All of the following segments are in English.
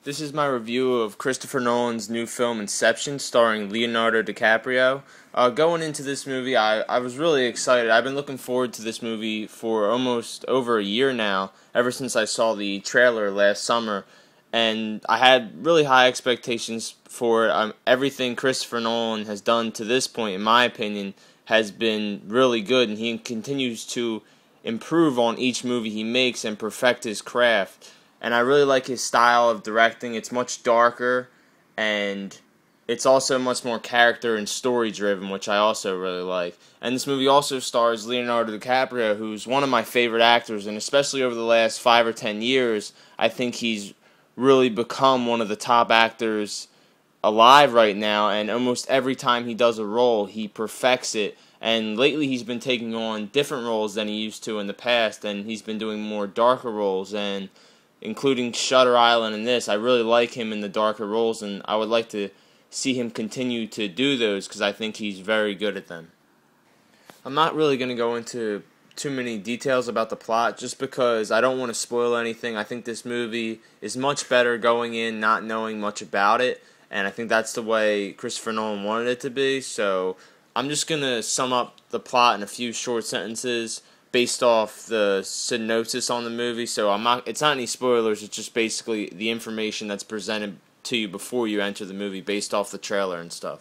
This is my review of Christopher Nolan's new film Inception, starring Leonardo DiCaprio. Going into this movie, I was really excited. I've been looking forward to this movie for almost over a year now, ever since I saw the trailer last summer. And I had really high expectations for it. Everything Christopher Nolan has done to this point, in my opinion, has been really good, and he continues to improve on each movie he makes and perfect his craft. And I really like his style of directing. It's much darker, and it's also much more character and story driven, which I also really like. And this movie also stars Leonardo DiCaprio, who's one of my favorite actors, and especially over the last 5 or 10 years, I think he's really become one of the top actors alive right now, and almost every time he does a role, he perfects it. And lately he's been taking on different roles than he used to in the past, and he's been doing more darker roles, and including Shutter Island and this. I really like him in the darker roles, and I would like to see him continue to do those because I think he's very good at them. I'm not really going to go into too many details about the plot just because I don't want to spoil anything. I think this movie is much better going in not knowing much about it, and I think that's the way Christopher Nolan wanted it to be. So I'm just going to sum up the plot in a few short sentences based off the synopsis on the movie. So it's not any spoilers, it's just basically the information that's presented to you before you enter the movie based off the trailer and stuff.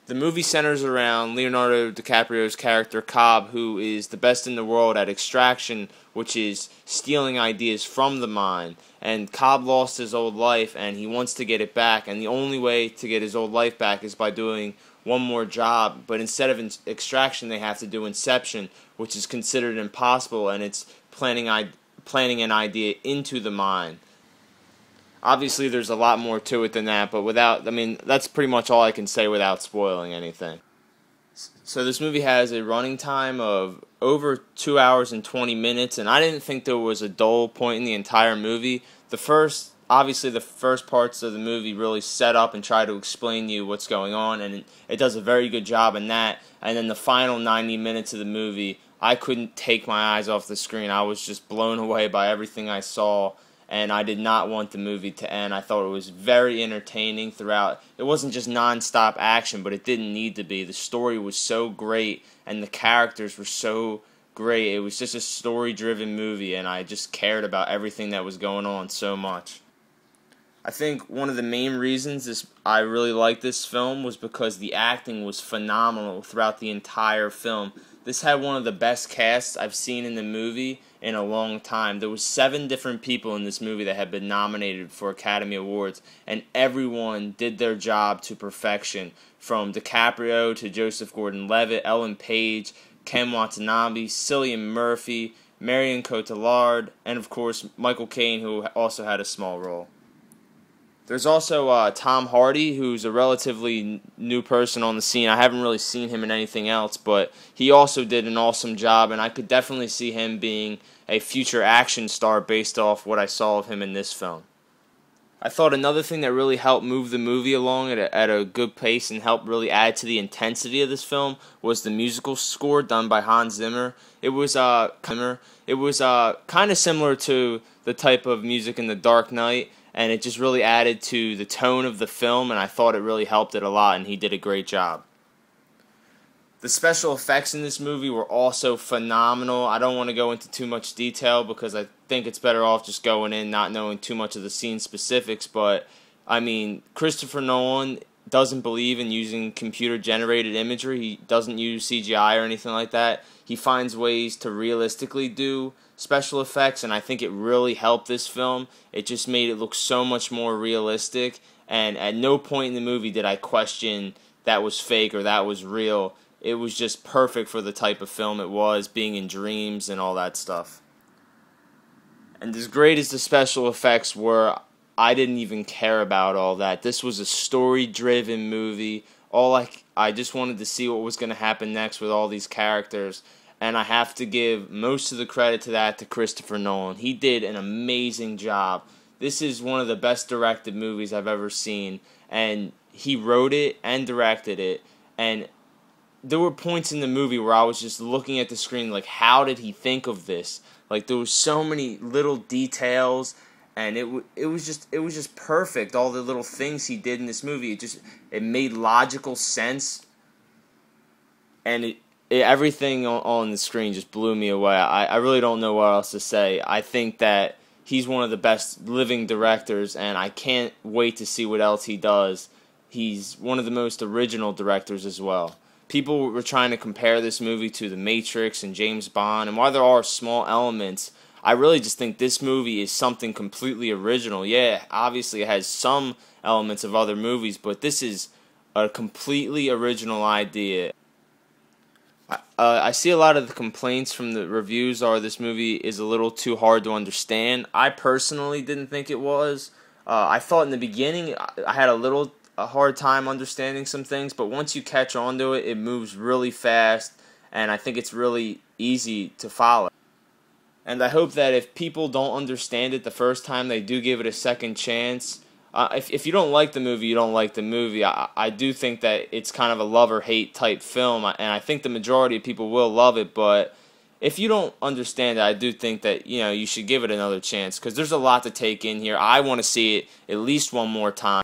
The movie centers around Leonardo DiCaprio's character Cobb, who is the best in the world at extraction, which is stealing ideas from the mind. And Cobb lost his old life, and he wants to get it back, and the only way to get his old life back is by doing one more job. But instead of extraction, they have to do inception, which is considered impossible, and it's planting an idea into the mind. Obviously, there's a lot more to it than that, but that's pretty much all I can say without spoiling anything. So this movie has a running time of over 2 hours and 20 minutes, and I didn't think there was a dull point in the entire movie. The first parts of the movie really set up and try to explain to you what's going on, and it does a very good job in that. And then the final 90 minutes of the movie, I couldn't take my eyes off the screen. I was just blown away by everything I saw, and I did not want the movie to end. I thought it was very entertaining throughout. It wasn't just non-stop action, but it didn't need to be. The story was so great, and the characters were so great. It was just a story-driven movie, and I just cared about everything that was going on so much. I think one of the main reasons I really liked this film was because the acting was phenomenal throughout the entire film. This had one of the best casts I've seen in the movie in a long time. There was 7 different people in this movie that had been nominated for Academy Awards, and everyone did their job to perfection, from DiCaprio to Joseph Gordon-Levitt, Ellen Page, Ken Watanabe, Cillian Murphy, Marion Cotillard, and of course Michael Caine, who also had a small role. There's also Tom Hardy, who's a relatively new person on the scene. I haven't really seen him in anything else, but he also did an awesome job, and I could definitely see him being a future action star based off what I saw of him in this film. I thought another thing that really helped move the movie along at a good pace and helped really add to the intensity of this film was the musical score done by Hans Zimmer. It was kind of similar to the type of music in The Dark Knight, and it just really added to the tone of the film, and I thought it really helped it a lot, and he did a great job. The special effects in this movie were also phenomenal. I don't want to go into too much detail because I think it's better off just going in not knowing too much of the scene specifics, but Christopher Nolan doesn't believe in using computer-generated imagery. He doesn't use CGI or anything like that. He finds ways to realistically do special effects, and I think it really helped this film. It just made it look so much more realistic, and at no point in the movie did I question that was fake or that was real. It was just perfect for the type of film it was, being in dreams and all that stuff. And as great as the special effects were, I didn't even care about all that. This was a story-driven movie. I just wanted to see what was going to happen next with all these characters, and I have to give most of the credit to that to Christopher Nolan. He did an amazing job. This is one of the best directed movies I've ever seen, and he wrote it and directed it, and there were points in the movie where I was just looking at the screen like, how did he think of this? Like, there was so many little details and it was just perfect. All the little things he did in this movie, it made logical sense, and everything on the screen just blew me away. I really don't know what else to say. I think that he's one of the best living directors, and I can't wait to see what else he does. He's one of the most original directors as well. People were trying to compare this movie to The Matrix and James Bond, and while there are small elements, I really just think this movie is something completely original. Yeah, obviously it has some elements of other movies, but this is a completely original idea. I see a lot of the complaints from the reviews are this movie is a little too hard to understand. I personally didn't think it was. I thought in the beginning I had a hard time understanding some things, but once you catch on to it, it moves really fast, and I think it's really easy to follow. And I hope that if people don't understand it the first time, they do give it a second chance. If you don't like the movie, you don't like the movie. I do think that it's kind of a love or hate type film, and I think the majority of people will love it, but if you don't understand it, I do think that you should give it another chance, because there's a lot to take in here. I want to see it at least one more time.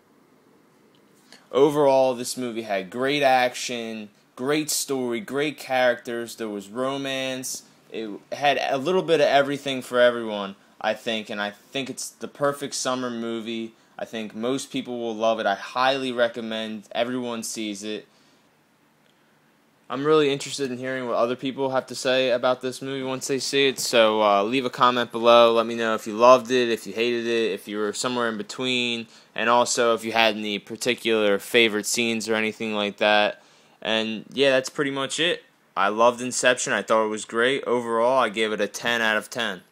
Overall, this movie had great action, great story, great characters. There was romance. It had a little bit of everything for everyone, I think, and I think it's the perfect summer movie. I think most people will love it. I highly recommend everyone sees it. I'm really interested in hearing what other people have to say about this movie once they see it, so leave a comment below. Let me know if you loved it, if you hated it, if you were somewhere in between, and also if you had any particular favorite scenes or anything like that. And yeah, that's pretty much it. I loved Inception. I thought it was great. Overall, I gave it a 10 out of 10.